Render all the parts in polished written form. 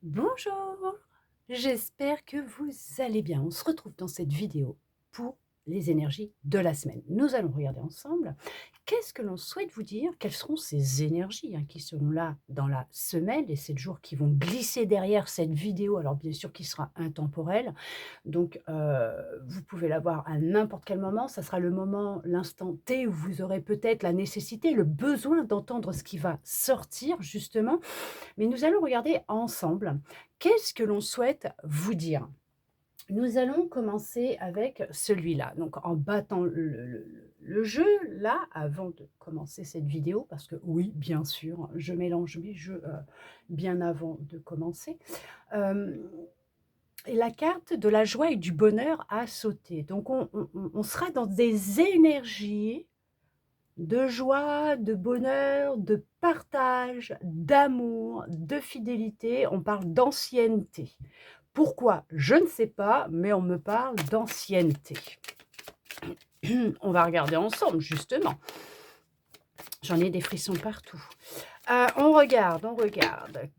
Bonjour, j'espère que vous allez bien. On se retrouve dans cette vidéo pour les énergies de la semaine. Nous allons regarder ensemble qu'est-ce que l'on souhaite vous dire, quelles seront ces énergies qui seront là dans la semaine, les 7 jours qui vont glisser derrière cette vidéo, alors bien sûr qui sera intemporelle. Donc vous pouvez la voir à n'importe quel moment, ça sera le moment, l'instant T où vous aurez peut-être la nécessité, le besoin d'entendre ce qui va sortir justement, mais nous allons regarder ensemble qu'est-ce que l'on souhaite vous dire. Nous allons commencer avec celui-là. Donc en battant le jeu, là, avant de commencer cette vidéo, parce que oui, bien sûr, je mélange mes jeux bien avant de commencer. Euh, et la carte de la joie et du bonheur a sauté. Donc on sera dans des énergies de joie, de bonheur, de partage, d'amour, de fidélité. On parle d'ancienneté. Pourquoi? Je ne sais pas, mais on me parle d'ancienneté. On va regarder ensemble, justement. J'en ai des frissons partout. On regarde.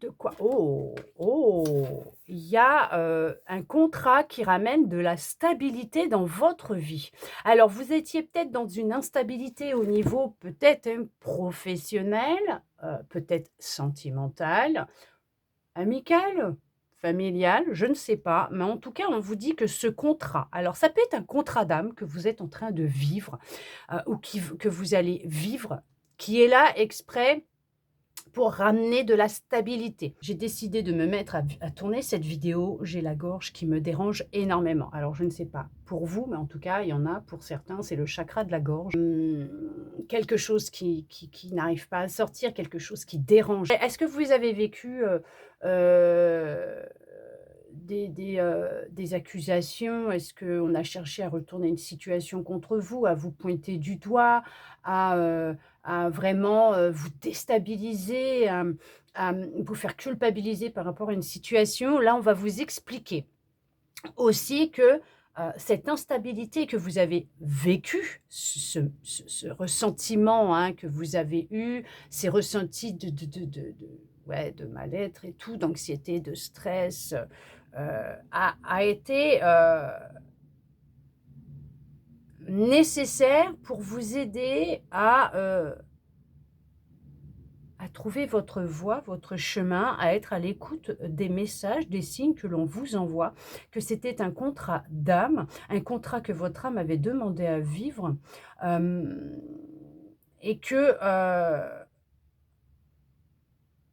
De quoi? Oh, oh, il y a un contrat qui ramène de la stabilité dans votre vie. Alors, vous étiez peut-être dans une instabilité au niveau peut-être professionnel, peut-être sentimental, amical, familial, je ne sais pas, mais en tout cas, on vous dit que ce contrat, alors ça peut être un contrat d'âme que vous êtes en train de vivre, ou que vous allez vivre, qui est là exprès pour ramener de la stabilité. J'ai décidé de me mettre à tourner cette vidéo. J'ai la gorge qui me dérange énormément. Alors, je ne sais pas pour vous, mais en tout cas, il y en a pour certains, c'est le chakra de la gorge. Quelque chose qui n'arrive pas à sortir, quelque chose qui dérange. Est-ce que vous avez vécu euh, des accusations? Est-ce qu'on a cherché à retourner une situation contre vous, à vous pointer du doigt, à vraiment vous déstabiliser, à vous faire culpabiliser par rapport à une situation? Là, on va vous expliquer aussi que cette instabilité que vous avez vécue, ce ressentiment que vous avez eu, ces ressentis ouais, de mal-être et tout, d'anxiété, de stress, a été nécessaire pour vous aider à trouver votre voie, votre chemin, à être à l'écoute des messages, des signes que l'on vous envoie, que c'était un contrat d'âme, un contrat que votre âme avait demandé à vivre, euh, et que,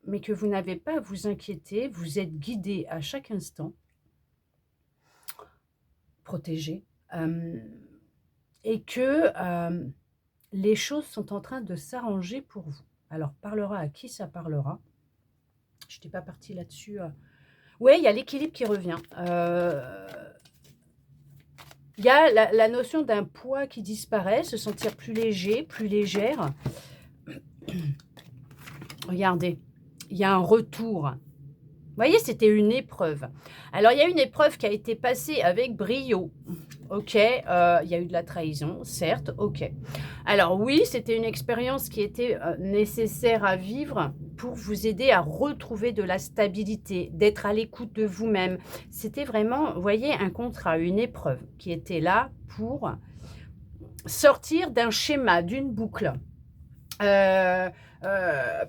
mais que vous n'avez pas à vous inquiéter, vous êtes guidé à chaque instant, protégé, euh, et que les choses sont en train de s'arranger pour vous. Alors, parlera à qui ça parlera. Je n'étais pas partie là-dessus. Oui, il y a l'équilibre qui revient. Il y a la notion d'un poids qui disparaît, se sentir plus léger, plus légère. Regardez, il y a un retour. Vous voyez, c'était une épreuve. Alors, il y a une épreuve qui a été passée avec brio. Ok, il y a eu de la trahison, certes, ok. Alors oui, c'était une expérience qui était nécessaire à vivre pour vous aider à retrouver de la stabilité, d'être à l'écoute de vous-même. C'était vraiment, vous voyez, un contrat, une épreuve qui était là pour sortir d'un schéma, d'une boucle.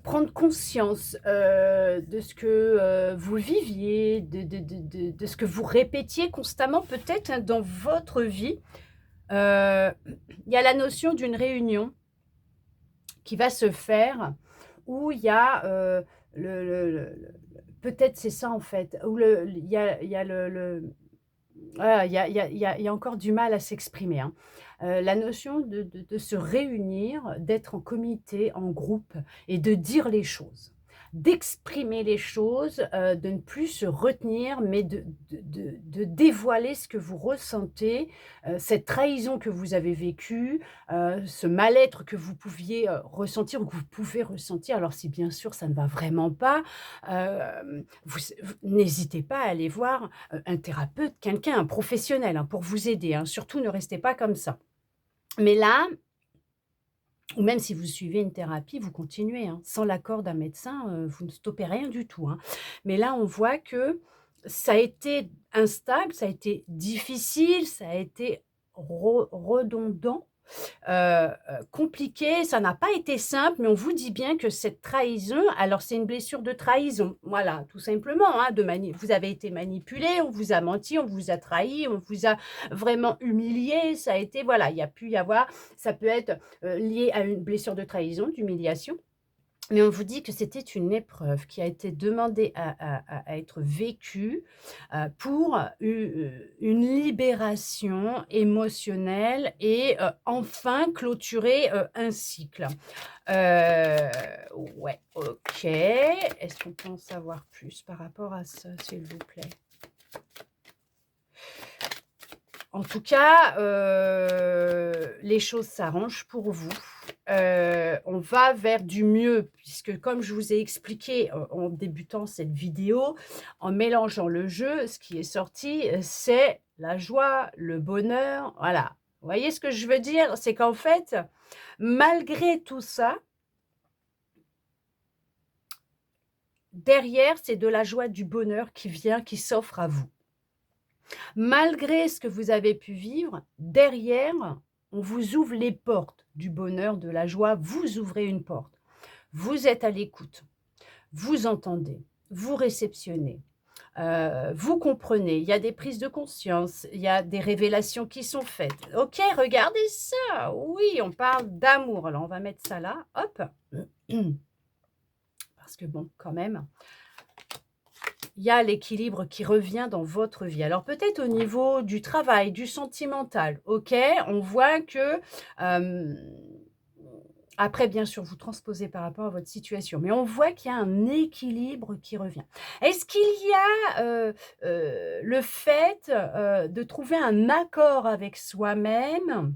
Prendre conscience de ce que vous viviez, de ce que vous répétiez constamment peut-être dans votre vie. Il y a la notion d'une réunion qui va se faire où il y a peut-être c'est ça en fait, où il y a voilà, il y a encore du mal à s'exprimer, hein. La notion de se réunir, d'être en comité, en groupe et de dire les choses, d'exprimer les choses, de ne plus se retenir, mais de dévoiler ce que vous ressentez, cette trahison que vous avez vécue, ce mal-être que vous pouviez ressentir ou que vous pouvez ressentir. Alors si bien sûr ça ne va vraiment pas, n'hésitez pas à aller voir un thérapeute, quelqu'un, un professionnel pour vous aider. Surtout ne restez pas comme ça. Mais là, ou même si vous suivez une thérapie, vous continuez, hein. Sans l'accord d'un médecin, vous ne stoppez rien du tout, hein. Mais là, on voit que ça a été instable, ça a été difficile, ça a été redondant, compliqué, ça n'a pas été simple, mais on vous dit bien que cette trahison, alors c'est une blessure de trahison, voilà, tout simplement, hein, vous avez été manipulé, on vous a menti, on vous a trahi, on vous a vraiment humilié, ça a été voilà, il y a pu y avoir ça peut être, lié à une blessure de trahison, d'humiliation, mais on vous dit que c'était une épreuve qui a été demandée à être vécue, pour une libération émotionnelle et enfin clôturer, un cycle. Heu, ouais, OK. Est-ce qu'on peut en savoir plus par rapport à ça, s'il vous plaît? En tout cas, les choses s'arrangent pour vous. On va vers du mieux puisque comme je vous ai expliqué, en débutant cette vidéo, en mélangeant le jeu, ce qui est sorti, c'est la joie, le bonheur, voilà. Vous voyez ce que je veux dire? C'est qu'en fait, malgré tout ça, derrière, c'est de la joie, du bonheur qui vient, qui s'offre à vous. Malgré ce que vous avez pu vivre, derrière, on vous ouvre les portes du bonheur, de la joie, vous ouvrez une porte. Vous êtes à l'écoute, vous entendez, vous réceptionnez, vous comprenez, il y a des prises de conscience, il y a des révélations qui sont faites. OK, regardez ça! Oui, on parle d'amour. Alors on va mettre ça là, hop. Parce que bon, quand même, il y a l'équilibre qui revient dans votre vie. Alors peut-être au niveau du travail, du sentimental, OK, on voit que, hem, après bien sûr vous transposez par rapport à votre situation, mais on voit qu'il y a un équilibre qui revient. Est-ce qu'il y a, le fait, de trouver un accord avec soi-même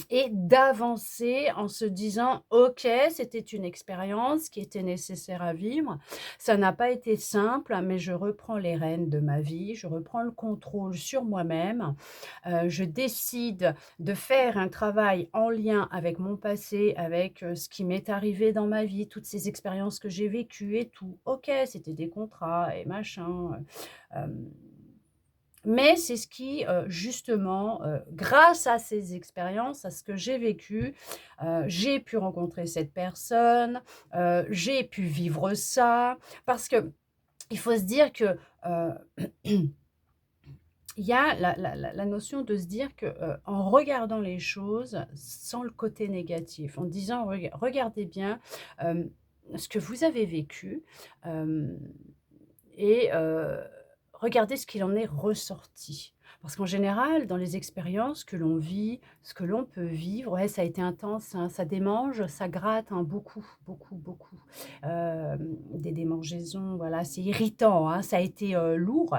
et d'avancer en se disant: «OK, c'était une expérience qui était nécessaire à vivre. Ça n'a pas été simple, mais je reprends les rênes de ma vie, je reprends le contrôle sur moi-même. Je décide de faire un travail en lien avec mon passé, avec, ce qui m'est arrivé dans ma vie, toutes ces expériences que j'ai vécues et tout. OK, c'était des contrats et machin, mais c'est ce qui, justement, grâce à ces expériences, à ce que j'ai vécu, j'ai pu rencontrer cette personne, j'ai pu vivre ça. Parce qu'il faut se dire que, il y a la notion de se dire que, en regardant les choses sans le côté négatif, en disant: Regardez bien, ce que vous avez vécu, hem et regardez ce qu'il en est ressorti. Parce qu'en général, dans les expériences que l'on vit, ce que l'on peut vivre, ouais, ça a été intense, hein, ça démange, ça gratte, hein, beaucoup, beaucoup, beaucoup. Des démangeaisons, voilà, c'est irritant, hein, ça a été, lourd.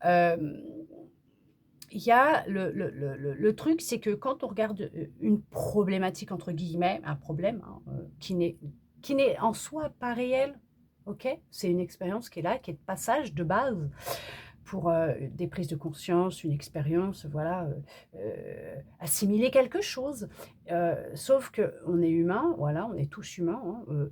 Hem, il y a le truc, c'est que quand on regarde, une «problématique» entre guillemets, un problème, hein, qui n'est en soi pas réel, OK? C'est une expérience qui est là, qui est de passage de base pour, des prises de conscience, une expérience, voilà, assimiler quelque chose. Sauf qu'on est humain, voilà, on est tous humains, hein,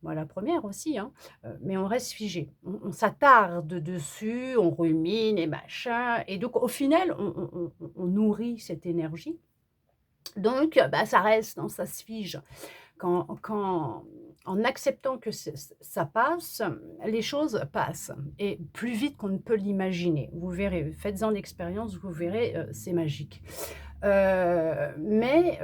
moi la première aussi, hein, mais on reste figé. On s'attarde dessus, on rumine et machin et donc au final, on nourrit cette énergie donc bah, ça reste, hein, ça se fige. Quand en acceptant que ça passe, les choses passent et plus vite qu'on ne peut l'imaginer. Vous verrez, faites-en l'expérience, vous verrez, c'est magique. Mais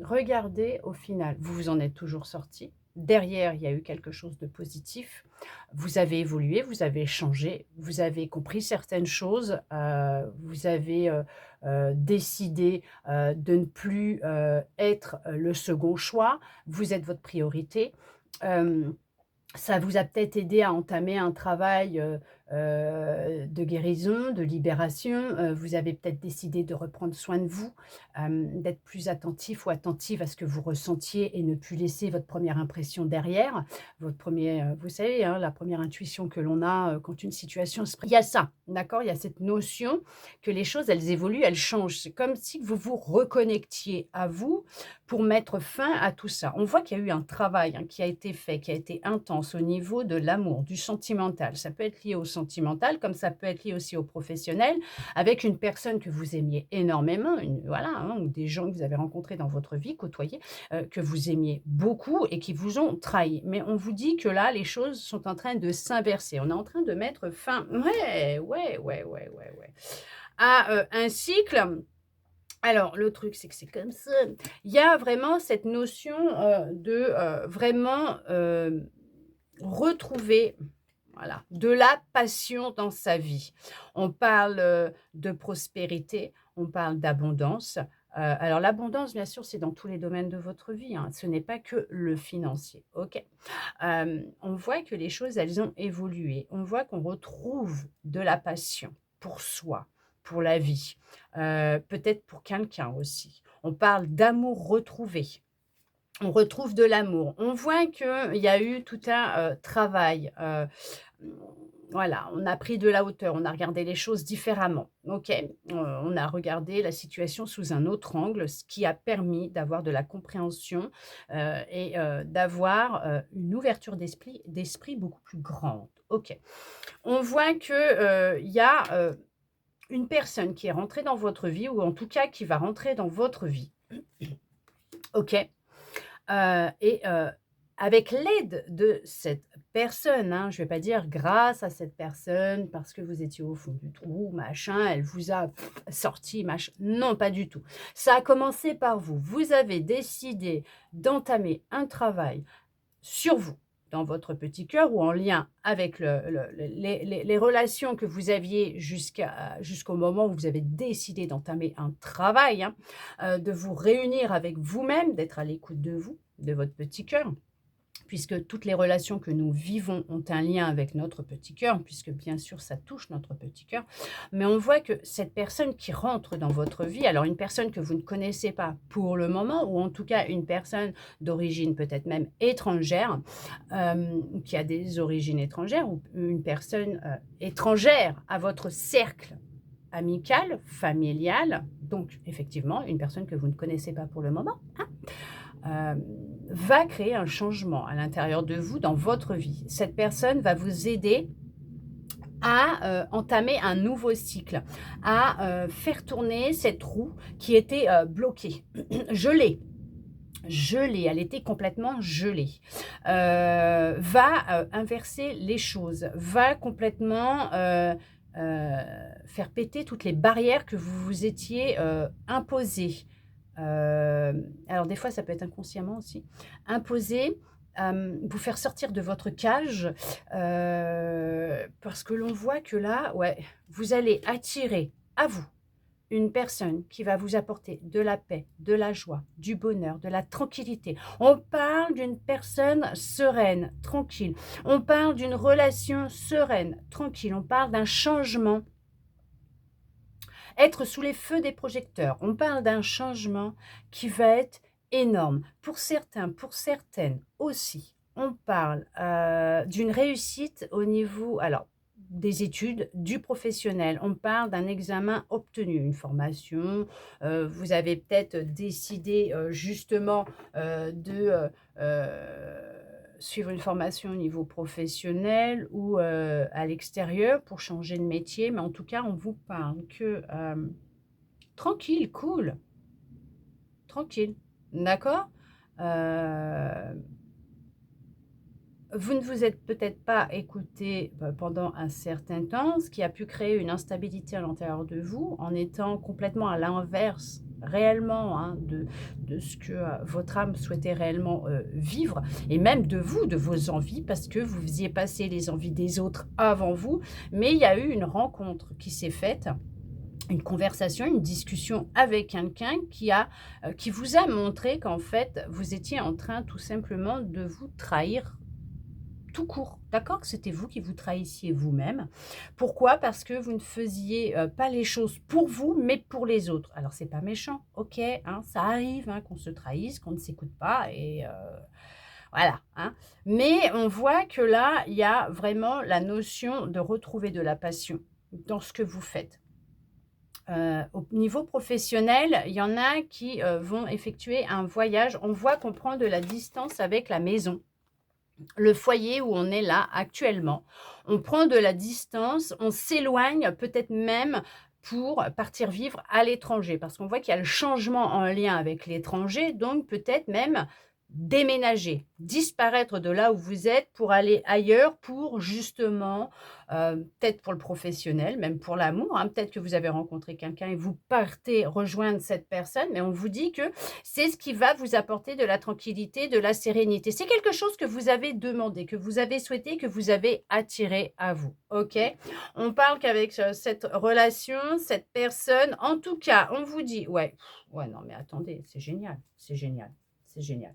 regardez au final, vous vous en êtes toujours sorti. Derrière, il y a eu quelque chose de positif. Vous avez évolué, vous avez changé, vous avez compris certaines choses, vous avez, décidé, de ne plus, être, le second choix. Vous êtes votre priorité. Hem, Ça vous a peut-être aidé à entamer un travail, de guérison, de libération. Vous avez peut-être décidé de reprendre soin de vous, d'être plus attentif ou attentive à ce que vous ressentiez et ne plus laisser votre première impression derrière. Votre premier, vous savez, hein, la première intuition que l'on a, quand une situation se il y a ça, d'accord? Il y a cette notion que les choses, elles évoluent, elles changent. C'est comme si vous vous reconnectiez à vous pour mettre fin à tout ça. On voit qu'il y a eu un travail, hein, qui a été fait, qui a été intense au niveau de l'amour, du sentimental. Ça peut être lié au sentimental, comme ça peut être lié aussi au professionnel, avec une personne que vous aimiez énormément, voilà, hein, ou des gens que vous avez rencontrés dans votre vie, côtoyés, que vous aimiez beaucoup et qui vous ont trahi. Mais on vous dit que là, les choses sont en train de s'inverser. On est en train de mettre fin, ouais, à un cycle. Alors, le truc, c'est que c'est comme ça. Il y a vraiment cette notion de vraiment retrouver, voilà, de la passion dans sa vie. On parle de prospérité, on parle d'abondance. Alors, l'abondance, bien sûr, c'est dans tous les domaines de votre vie, hein. Ce n'est pas que le financier. OK. On voit que les choses, elles ont évolué. On voit qu'on retrouve de la passion pour soi, pour la vie, peut-être pour quelqu'un aussi. On parle d'amour retrouvé. On retrouve de l'amour. On voit qu'il y a eu tout un travail. Voilà, on a pris de la hauteur, on a regardé les choses différemment. OK, on a regardé la situation sous un autre angle, ce qui a permis d'avoir de la compréhension et d'avoir une ouverture d'esprit beaucoup plus grande. OK. On voit que il y a une personne qui est rentrée dans votre vie, ou en tout cas qui va rentrer dans votre vie. OK. Et avec l'aide de cette personne, hein, je ne vais pas dire grâce à cette personne, parce que vous étiez au fond du trou, machin, elle vous a sorti, machin. Non, pas du tout. Ça a commencé par vous. Vous avez décidé d'entamer un travail sur vous, dans votre petit cœur, ou en lien avec les relations que vous aviez jusqu'au moment où vous avez décidé d'entamer un travail, hein, de vous réunir avec vous-même, d'être à l'écoute de vous, de votre petit cœur, puisque toutes les relations que nous vivons ont un lien avec notre petit cœur, puisque bien sûr ça touche notre petit cœur. Mais on voit que cette personne qui rentre dans votre vie, alors une personne que vous ne connaissez pas pour le moment, ou en tout cas une personne d'origine peut-être même étrangère, qui a des origines étrangères, ou une personne étrangère à votre cercle amical, familial, donc effectivement une personne que vous ne connaissez pas pour le moment, hein, va créer un changement à l'intérieur de vous, dans votre vie. Cette personne va vous aider à entamer un nouveau cycle, à faire tourner cette roue qui était bloquée, gelée. Elle était complètement gelée. Va inverser les choses, va complètement faire péter toutes les barrières que vous vous étiez imposées. Alors des fois, ça peut être inconsciemment aussi. Imposer, vous faire sortir de votre cage, parce que l'on voit que là, ouais, vous allez attirer à vous une personne qui va vous apporter de la paix, de la joie, du bonheur, de la tranquillité. On parle d'une personne sereine, tranquille. On parle d'une relation sereine, tranquille. On parle d'un changement. Être sous les feux des projecteurs. On parle d'un changement qui va être énorme. Pour certains, pour certaines aussi, on parle d'une réussite au niveau, alors, des études, du professionnel. On parle d'un examen obtenu, une formation. Vous avez peut-être décidé justement de suivre une formation au niveau professionnel ou à l'extérieur pour changer de métier. Mais en tout cas, on vous parle que tranquille, cool, tranquille, d'accord. Vous ne vous êtes peut-être pas écouté pendant un certain temps, ce qui a pu créer une instabilité à l'intérieur de vous, en étant complètement à l'inverse réellement, hein, de ce que votre âme souhaitait réellement vivre, et même de vous, de vos envies, parce que vous faisiez passer les envies des autres avant vous. Mais il y a eu une rencontre qui s'est faite, une conversation, une discussion avec quelqu'un qui vous a montré qu'en fait, vous étiez en train tout simplement de vous trahir tout court, d'accord? Que c'était vous qui vous trahissiez vous-même. Pourquoi? Parce que vous ne faisiez, pas les choses pour vous, mais pour les autres. Alors c'est pas méchant, OK, hein, ça arrive, hein, qu'on se trahisse, qu'on ne s'écoute pas et voilà, hein. Mais on voit que là, il y a vraiment la notion de retrouver de la passion dans ce que vous faites. Au niveau professionnel, il y en a qui, vont effectuer un voyage. On voit qu'on prend de la distance avec la maison, le foyer où on est là actuellement. On prend de la distance, on s'éloigne peut-être même pour partir vivre à l'étranger parce qu'on voit qu'il y a le changement en lien avec l'étranger, donc peut-être même déménager, disparaître de là où vous êtes pour aller ailleurs pour justement, peut-être pour le professionnel, même pour l'amour, hein. Peut-être que vous avez rencontré quelqu'un et vous partez rejoindre cette personne, mais on vous dit que c'est ce qui va vous apporter de la tranquillité, de la sérénité. C'est quelque chose que vous avez demandé, que vous avez souhaité, que vous avez attiré à vous, OK? On parle qu'avec, cette relation, cette personne, en tout cas, on vous dit ouais, ouais, non, mais attendez, c'est génial, c'est génial, c'est génial.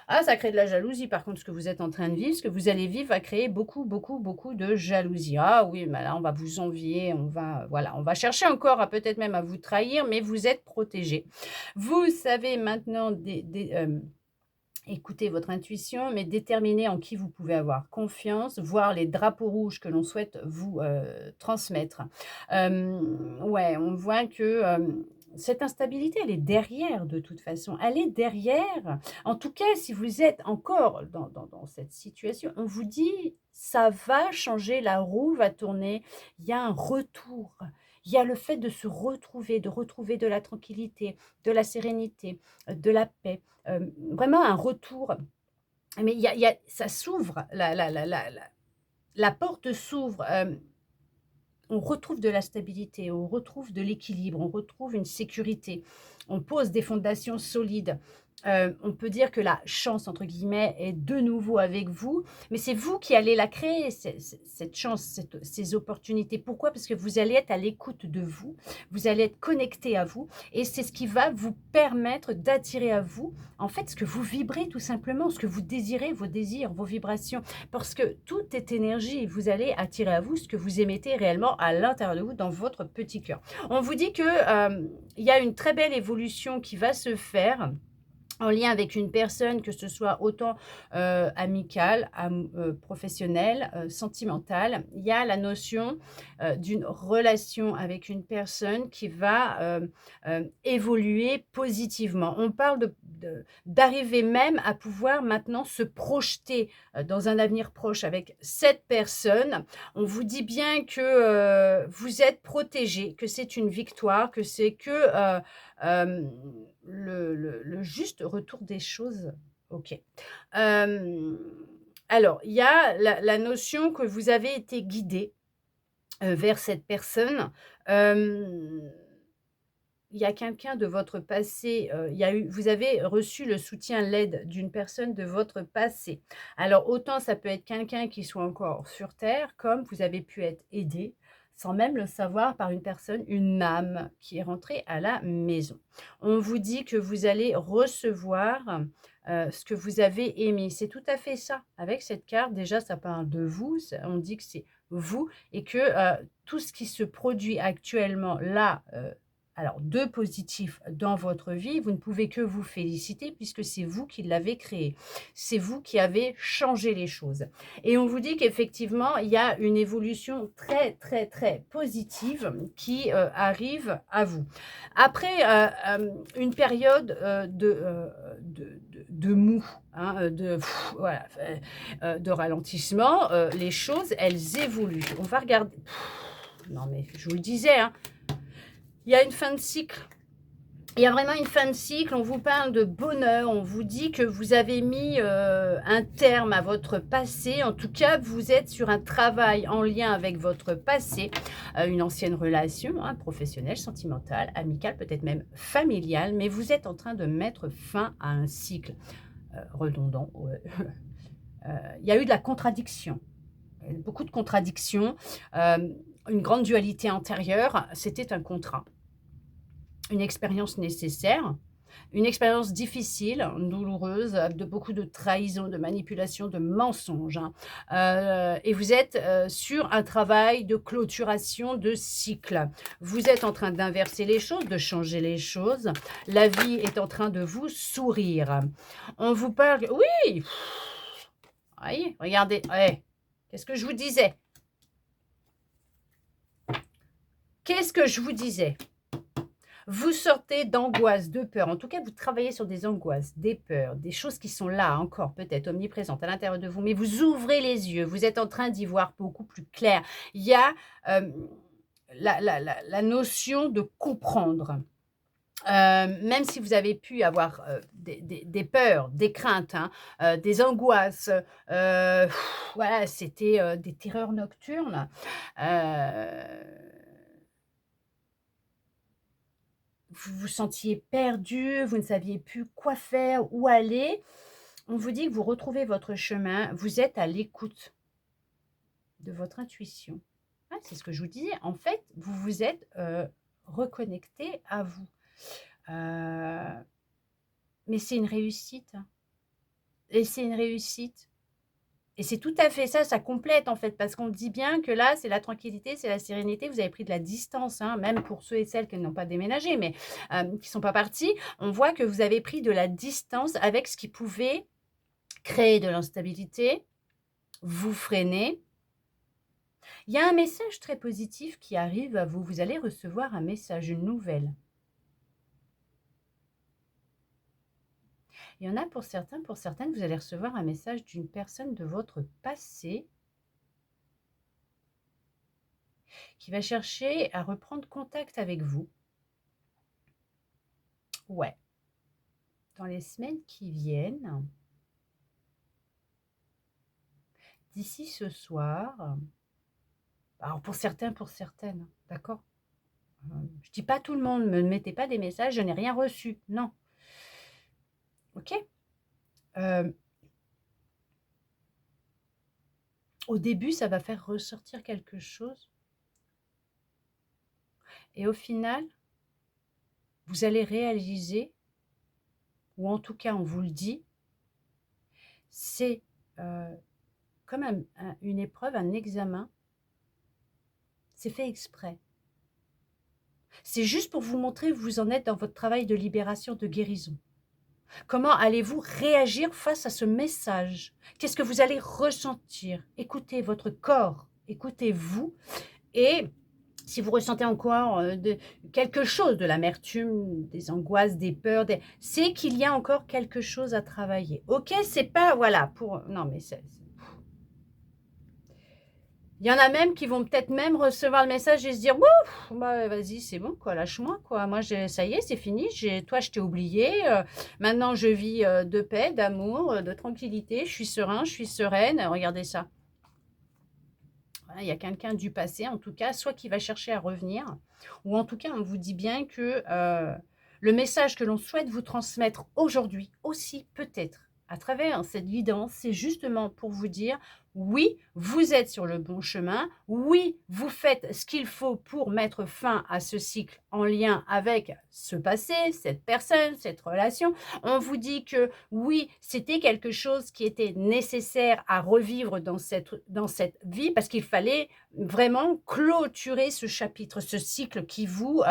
Ah, ça crée de la jalousie par contre, ce que vous êtes en train de vivre, ce que vous allez vivre va créer beaucoup, beaucoup, beaucoup de jalousie. Ah oui, mais là, on va vous envier, on va, voilà, on va chercher encore à peut-être même à vous trahir, mais vous êtes protégés. Vous savez maintenant écouter votre intuition, mais déterminer en qui vous pouvez avoir confiance, voir les drapeaux rouges que l'on souhaite vous, transmettre. Ouais, on voit que, cette instabilité, elle est derrière de toute façon. Elle est derrière. En tout cas, si vous êtes encore dans cette situation, on vous dit: «Ça va changer, la roue va tourner». Il y a un retour. Il y a le fait de retrouver de la tranquillité, de la sérénité, de la paix. Vraiment un retour, mais il y a ça s'ouvre, la porte s'ouvre, on retrouve de la stabilité, on retrouve de l'équilibre, on retrouve une sécurité. On pose des fondations solides. On peut dire que la «chance» entre guillemets est de nouveau avec vous, mais c'est vous qui allez la créer, cette chance, ces opportunités. Pourquoi? Parce que vous allez être à l'écoute de vous, vous allez être connecté à vous et c'est ce qui va vous permettre d'attirer à vous, en fait, ce que vous vibrez tout simplement, ce que vous désirez, vos désirs, vos vibrations. Parce que tout est énergie. Vous allez attirer à vous ce que vous émettez réellement à l'intérieur de vous, dans votre petit cœur. On vous dit que, il y a une très belle évolution qui va se faire en lien avec une personne, que ce soit autant, amicale, professionnelle, sentimentale. Il y a la notion, d'une relation avec une personne qui va, évoluer positivement. On parle d'arriver même à pouvoir maintenant se projeter, dans un avenir proche avec cette personne. On vous dit bien que, vous êtes protégés, que c'est une victoire, que c'est que, le juste retour des choses. OK. Hem, alors, il y a la notion que vous avez été guidés, vers cette personne. Hem, il y a quelqu'un de votre passé, il y a eu vous avez reçu le soutien, l'aide d'une personne de votre passé. Alors autant ça peut être quelqu'un qui soit encore sur terre, comme vous avez pu être aidé, sans même le savoir, par une personne, une âme qui est rentrée à la maison. On vous dit que vous allez recevoir, ce que vous avez émis. C'est tout à fait ça. Avec cette carte, déjà, ça parle de vous, ça on dit que c'est vous et que, tout ce qui se produit actuellement là, alors de positif dans votre vie, vous ne pouvez que vous féliciter puisque c'est vous qui l'avez créé. C'est vous qui avez changé les choses et on vous dit qu'effectivement, il y a une évolution très, très, très positive qui, arrive à vous. Après, une période, de mou, hein, voilà, de ralentissement, les choses, elles évoluent. On va regarder non mais je vous le disais, hein, il y a une fin de cycle. Il y a vraiment une fin de cycle, on vous parle de bonheur, on vous dit que vous avez mis, un terme à votre passé. En tout cas, vous êtes sur un travail en lien avec votre passé, une ancienne relation, hein, professionnelle, sentimentale, amicale, peut-être même familiale, mais vous êtes en train de mettre fin à un cycle, redondant, ouais. Il y a eu de la contradiction, beaucoup de contradictions, une grande dualité intérieure. C'était un contrat. Une expérience nécessaire, Une expérience difficile, douloureuse, de beaucoup de trahison, de manipulation, de mensonges, hein. Et vous êtes, sur un travail de clôturation de cycle. Vous êtes en train d'inverser les choses, de changer les choses. La vie est en train de vous sourire. On vous parle oui! Oui, regardez, ouais. Qu'est-ce que je vous disais? Qu'est-ce que je vous disais? Vous sortez d'angoisse, de peur. En tout cas, vous travaillez sur des angoisses, des peurs, des choses qui sont là encore, peut-être omniprésentes à l'intérieur de vous, mais vous ouvrez les yeux. Vous êtes en train d'y voir beaucoup plus clair. Il y a la notion de comprendre. Même si vous avez pu avoir des peurs, des craintes, hein, des angoisses, voilà, c'était des terreurs nocturnes. Euh, vous vous sentiez perdu, vous ne saviez plus quoi faire, où aller. On vous dit que vous retrouvez votre chemin, vous êtes à l'écoute de votre intuition. Ah, c'est ce que je vous disais. En fait, vous vous êtes reconnecté à vous. Mais c'est une réussite, hein. Et c'est une réussite. Et c'est tout à fait ça, ça complète en fait, parce qu'on dit bien que là, c'est la tranquillité, c'est la sérénité. Vous avez pris de la distance, hein, même pour ceux et celles qui n'ont pas déménagé, mais qui ne sont pas partis. On voit que vous avez pris de la distance avec ce qui pouvait créer de l'instabilité, vous freiner. Il y a un message très positif qui arrive à vous. Vous allez recevoir un message, une nouvelle. Il y en a pour certains, pour certaines, vous allez recevoir un message d'une personne de votre passé qui va chercher à reprendre contact avec vous. Ouais. Dans les semaines qui viennent, d'ici ce soir, alors pour certains, pour certaines, d'accord? Je dis pas tout le monde, ne me mettez pas des messages, je n'ai rien reçu, non. OK? Au début, ça va faire ressortir quelque chose et au final, vous allez réaliser, ou en tout cas on vous le dit, c'est comme une épreuve, un examen, c'est fait exprès. C'est juste pour vous montrer où vous en êtes dans votre travail de libération, de guérison. Comment allez-vous réagir face à ce message? Qu'est-ce que vous allez ressentir? Écoutez votre corps, écoutez-vous. Et si vous ressentez encore quelque chose, de l'amertume, des angoisses, des peurs, c'est qu'il y a encore quelque chose à travailler. Ok, c'est pas, voilà, pour... Non, mais il y en a même qui vont peut-être même recevoir le message et se dire: «Ouf, bah, vas-y, c'est bon quoi, lâche-moi quoi. Moi ça y est, c'est fini, toi je t'ai oublié, maintenant je vis, de paix, d'amour, de tranquillité, je suis serein, je suis sereine, regardez ça». Voilà, il y a quelqu'un du passé en tout cas, soit qui va chercher à revenir ou en tout cas on vous dit bien que, le message que l'on souhaite vous transmettre aujourd'hui aussi peut-être à travers cette guidance, c'est justement pour vous dire: oui, vous êtes sur le bon chemin, oui, vous faites ce qu'il faut pour mettre fin à ce cycle en lien avec ce passé, cette personne, cette relation. On vous dit que oui, c'était quelque chose qui était nécessaire à revivre dans cette vie parce qu'il fallait vraiment clôturer ce chapitre, ce cycle qui vous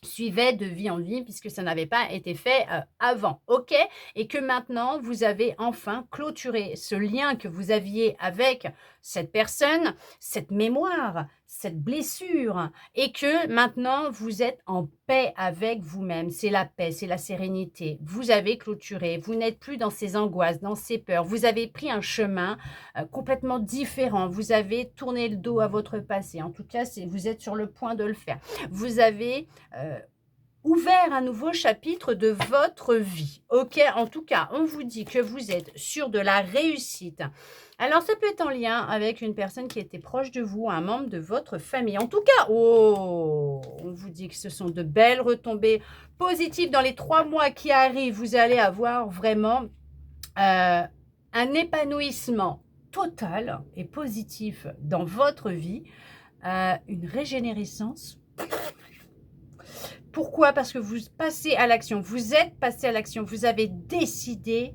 suivait de vie en vie puisque ça n'avait pas été fait avant, ok? Et que maintenant, vous avez enfin clôturé ce lien que vous aviez avec cette personne, cette mémoire, cette blessure, et que maintenant, vous êtes en paix avec vous-même. C'est la paix, c'est la sérénité. Vous avez clôturé, vous n'êtes plus dans ces angoisses, dans ces peurs. Vous avez pris un chemin complètement différent. Vous avez tourné le dos à votre passé. En tout cas, vous êtes sur le point de le faire. Vous avez ouvert un nouveau chapitre de votre vie. Ok, en tout cas, on vous dit que vous êtes sur de la réussite. Alors, ça peut être en lien avec une personne qui était proche de vous, un membre de votre famille. En tout cas, oh, on vous dit que ce sont de belles retombées positives dans les 3 mois qui arrivent. Vous allez avoir vraiment un épanouissement total et positif dans votre vie, une régénérescence Pourquoi? Parce que vous passez à l'action. Vous êtes passé à l'action. Vous avez décidé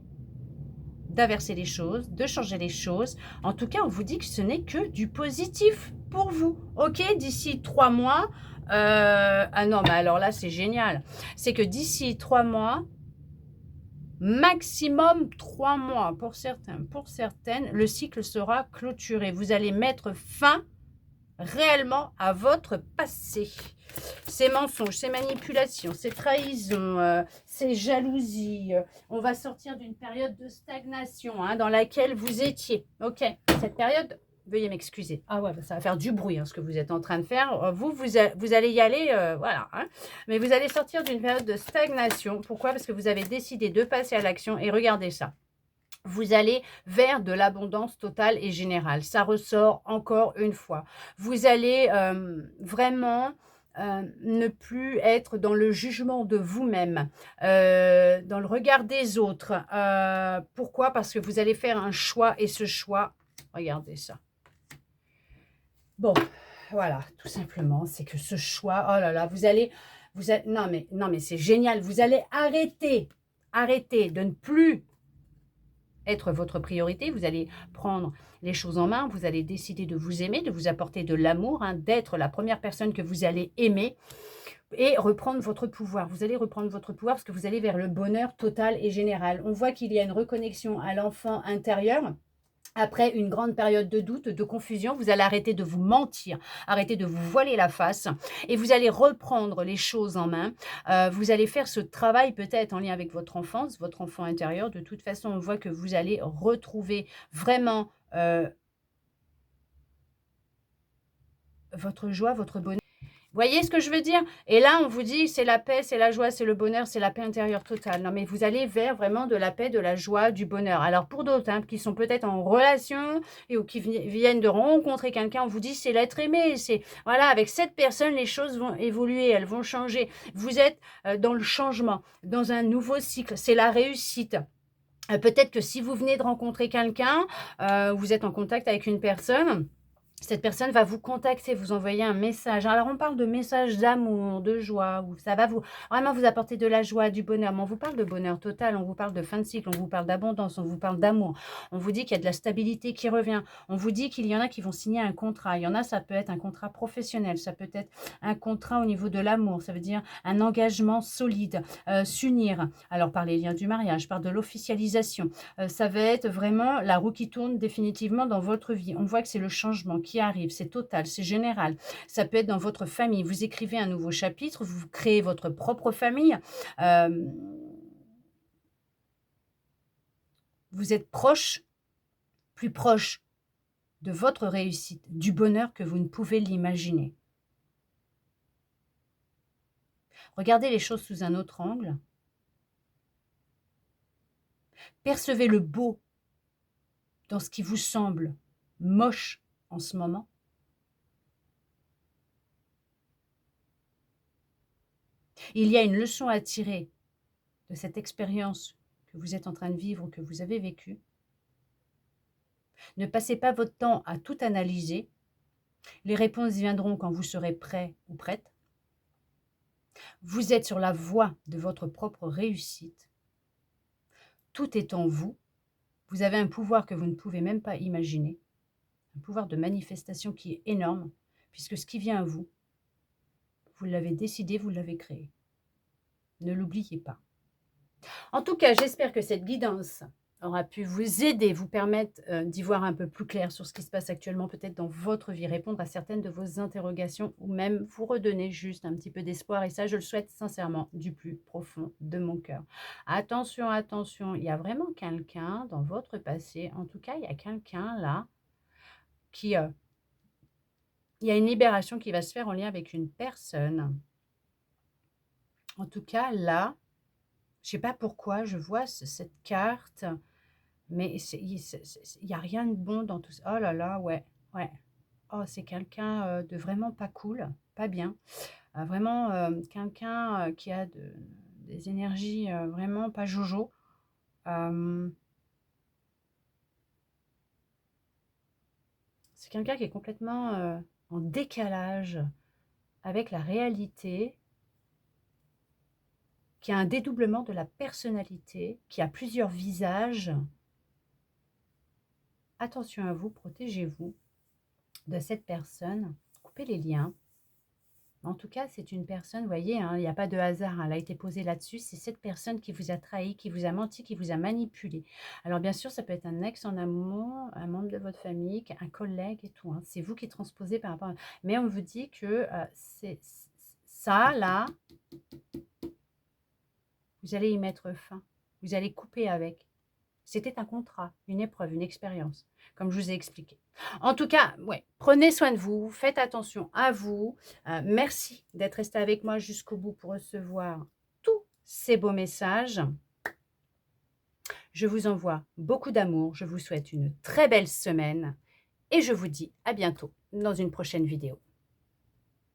d'inverser les choses, de changer les choses. En tout cas, on vous dit que ce n'est que du positif pour vous. Ok, d'ici 3 mois, ah non, mais alors là, c'est génial. C'est que d'ici 3 mois, maximum 3 mois pour certains, pour certaines, le cycle sera clôturé. Vous allez mettre fin réellement à votre passé. Ces mensonges, ces manipulations, ces trahisons, ces jalousies. On va sortir d'une période de stagnation dans laquelle vous étiez. Ok, cette période, veuillez m'excuser. Ah ouais, ça va faire du bruit ce que vous êtes en train de faire. Vous allez y aller, voilà. Mais vous allez sortir d'une période de stagnation. Pourquoi? Parce que vous avez décidé de passer à l'action et regardez ça. Vous allez vers de l'abondance totale et générale. Ça ressort encore une fois. Vous allez vraiment ne plus être dans le jugement de vous-même, dans le regard des autres. Pourquoi? Parce que vous allez faire un choix et ce choix, regardez ça. Bon, voilà, tout simplement, c'est que ce choix, oh là là, non mais c'est génial. Vous allez arrêter de ne plus être votre priorité, vous allez prendre les choses en main, vous allez décider de vous aimer, de vous apporter de l'amour, d'être la première personne que vous allez aimer et reprendre votre pouvoir. Vous allez reprendre votre pouvoir parce que vous allez vers le bonheur total et général. On voit qu'il y a une reconnexion à l'enfant intérieur. Après une grande période de doute, de confusion, vous allez arrêter de vous mentir, arrêter de vous voiler la face et vous allez reprendre les choses en main. Vous allez faire ce travail peut-être en lien avec votre enfance, votre enfant intérieur. De toute façon, on voit que vous allez retrouver vraiment votre joie, votre bonheur. Voyez ce que je veux dire? Et là, on vous dit, c'est la paix, c'est la joie, c'est le bonheur, c'est la paix intérieure totale. Non, mais vous allez vers vraiment de la paix, de la joie, du bonheur. Alors, pour d'autres qui sont peut-être en relation et ou qui viennent de rencontrer quelqu'un, on vous dit, c'est l'être aimé. C'est voilà, avec cette personne, les choses vont évoluer, elles vont changer. Vous êtes dans le changement, dans un nouveau cycle. C'est la réussite. Peut-être que si vous venez de rencontrer quelqu'un, vous êtes en contact avec une personne. Cette personne va vous contacter, vous envoyer un message. Alors, on parle de messages d'amour, de joie, où ça va vraiment vous apporter de la joie, du bonheur. Mais on vous parle de bonheur total, on vous parle de fin de cycle, on vous parle d'abondance, on vous parle d'amour. On vous dit qu'il y a de la stabilité qui revient. On vous dit qu'il y en a qui vont signer un contrat. Il y en a, ça peut être un contrat professionnel, ça peut être un contrat au niveau de l'amour. Ça veut dire un engagement solide, s'unir. Alors, par les liens du mariage, par de l'officialisation. Ça va être vraiment la roue qui tourne définitivement dans votre vie. On voit que c'est le changement qui arrive, c'est total, c'est général. Ça peut être dans votre famille. Vous écrivez un nouveau chapitre, vous créez votre propre famille. Vous êtes proche, plus proche de votre réussite, du bonheur que vous ne pouvez l'imaginer. Regardez les choses sous un autre angle. Percevez le beau dans ce qui vous semble moche en ce moment. Il y a une leçon à tirer de cette expérience que vous êtes en train de vivre ou que vous avez vécue. Ne passez pas votre temps à tout analyser. Les réponses viendront quand vous serez prêt ou prête. Vous êtes sur la voie de votre propre réussite. Tout est en vous. Vous avez un pouvoir que vous ne pouvez même pas imaginer. Un pouvoir de manifestation qui est énorme, puisque ce qui vient à vous, vous l'avez décidé, vous l'avez créé. Ne l'oubliez pas. En tout cas, j'espère que cette guidance aura pu vous aider, vous permettre d'y voir un peu plus clair sur ce qui se passe actuellement peut-être dans votre vie, répondre à certaines de vos interrogations ou même vous redonner juste un petit peu d'espoir. Et ça, je le souhaite sincèrement du plus profond de mon cœur. Attention, attention, il y a vraiment quelqu'un dans votre passé, en tout cas, il y a quelqu'un là qui... il y a une libération qui va se faire en lien avec une personne. En tout cas, là, je ne sais pas pourquoi, je vois cette carte... Mais il n'y a rien de bon dans tout ça. Oh là là, ouais, ouais. Oh, c'est quelqu'un de vraiment pas cool, pas bien. Vraiment quelqu'un qui a des énergies vraiment pas jojo. C'est quelqu'un qui est complètement en décalage avec la réalité. qui a un dédoublement de la personnalité, qui a plusieurs visages. Attention à vous, protégez-vous de cette personne, coupez les liens. En tout cas, c'est une personne, vous voyez, hein, il n'y a pas de hasard, hein, elle a été posée là-dessus, c'est cette personne qui vous a trahi, qui vous a menti, qui vous a manipulé. Alors bien sûr, ça peut être un ex en amour, un membre de votre famille, un collègue et tout, hein. C'est vous qui transposez par rapport à... Mais on vous dit que ça, là, vous allez y mettre fin, vous allez couper avec. C'était un contrat, une épreuve, une expérience, comme je vous ai expliqué. En tout cas, ouais, prenez soin de vous, faites attention à vous. Merci d'être resté avec moi jusqu'au bout pour recevoir tous ces beaux messages. Je vous envoie beaucoup d'amour, je vous souhaite une très belle semaine et je vous dis à bientôt dans une prochaine vidéo.